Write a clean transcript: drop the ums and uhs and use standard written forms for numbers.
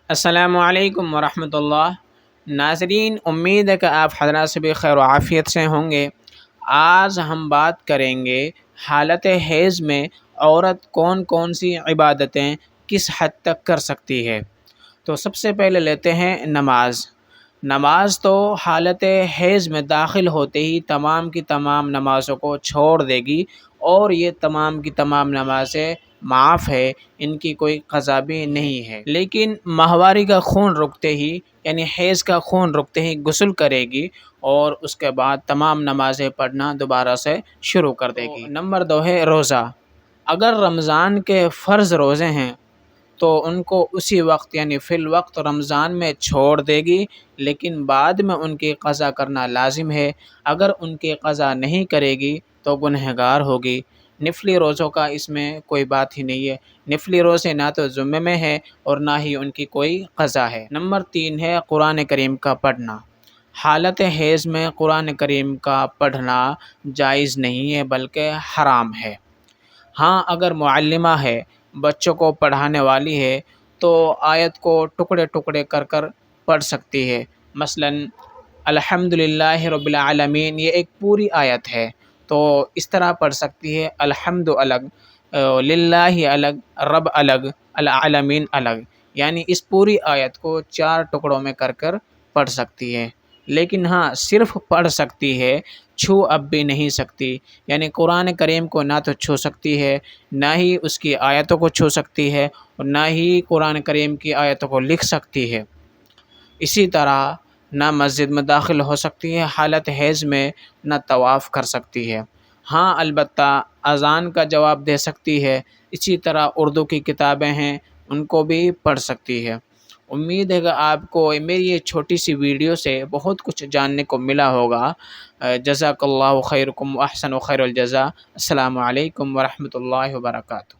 السلام علیکم ورحمۃ اللہ۔ ناظرین، امید ہے کہ آپ حضرات سے بھی خیر و عافیت سے ہوں گے۔ آج ہم بات کریں گے حالت حیض میں عورت کون کون سی عبادتیں کس حد تک کر سکتی ہے۔ تو سب سے پہلے لیتے ہیں نماز۔ نماز تو حالت حیض میں داخل ہوتے ہی تمام کی تمام نمازوں کو چھوڑ دے گی، اور یہ تمام کی تمام نمازیں معاف ہے، ان کی کوئی قضا بھی نہیں ہے۔ لیکن ماہواری کا خون رکتے ہی، یعنی حیض کا خون رکتے ہی غسل کرے گی، اور اس کے بعد تمام نمازیں پڑھنا دوبارہ سے شروع کر دے گی۔ نمبر 2 ہے روزہ۔ اگر رمضان کے فرض روزے ہیں تو ان کو اسی وقت یعنی فی الوقت رمضان میں چھوڑ دے گی، لیکن بعد میں ان کی قضا کرنا لازم ہے۔ اگر ان کی قضا نہیں کرے گی تو گنہگار ہوگی۔ نفلی روزوں کا اس میں کوئی بات ہی نہیں ہے۔ نفلی روزے نہ تو ذمے میں ہے اور نہ ہی ان کی کوئی قضا ہے۔ نمبر 3 ہے قرآن کریم کا پڑھنا۔ حالت حیض میں قرآن کریم کا پڑھنا جائز نہیں ہے بلکہ حرام ہے۔ ہاں، اگر معلمہ ہے، بچوں کو پڑھانے والی ہے، تو آیت کو ٹکڑے ٹکڑے کر کر پڑھ سکتی ہے۔ مثلاً الحمدللہ رب العالمین، یہ ایک پوری آیت ہے، تو اس طرح پڑھ سکتی ہے۔ الحمد الگ، للہ الگ، رب الگ، العالمین الگ، یعنی اس پوری آیت کو 4 ٹکڑوں میں کر کر پڑھ سکتی ہے۔ لیکن ہاں، صرف پڑھ سکتی ہے، چھو اب بھی نہیں سکتی۔ یعنی قرآن کریم کو نہ تو چھو سکتی ہے، نہ ہی اس کی آیتوں کو چھو سکتی ہے، اور نہ ہی قرآن کریم کی آیتوں کو لکھ سکتی ہے۔ اسی طرح نہ مسجد میں داخل ہو سکتی ہے حالت حیض میں، نہ طواف کر سکتی ہے۔ ہاں، البتہ اذان کا جواب دے سکتی ہے۔ اسی طرح اردو کی کتابیں ہیں، ان کو بھی پڑھ سکتی ہے۔ امید ہے کہ آپ کو میری یہ چھوٹی سی ویڈیو سے بہت کچھ جاننے کو ملا ہوگا۔ جزاک اللہ خیرکم، احسن خیر الجزا۔ السلام علیکم ورحمۃ اللہ وبرکاتہ۔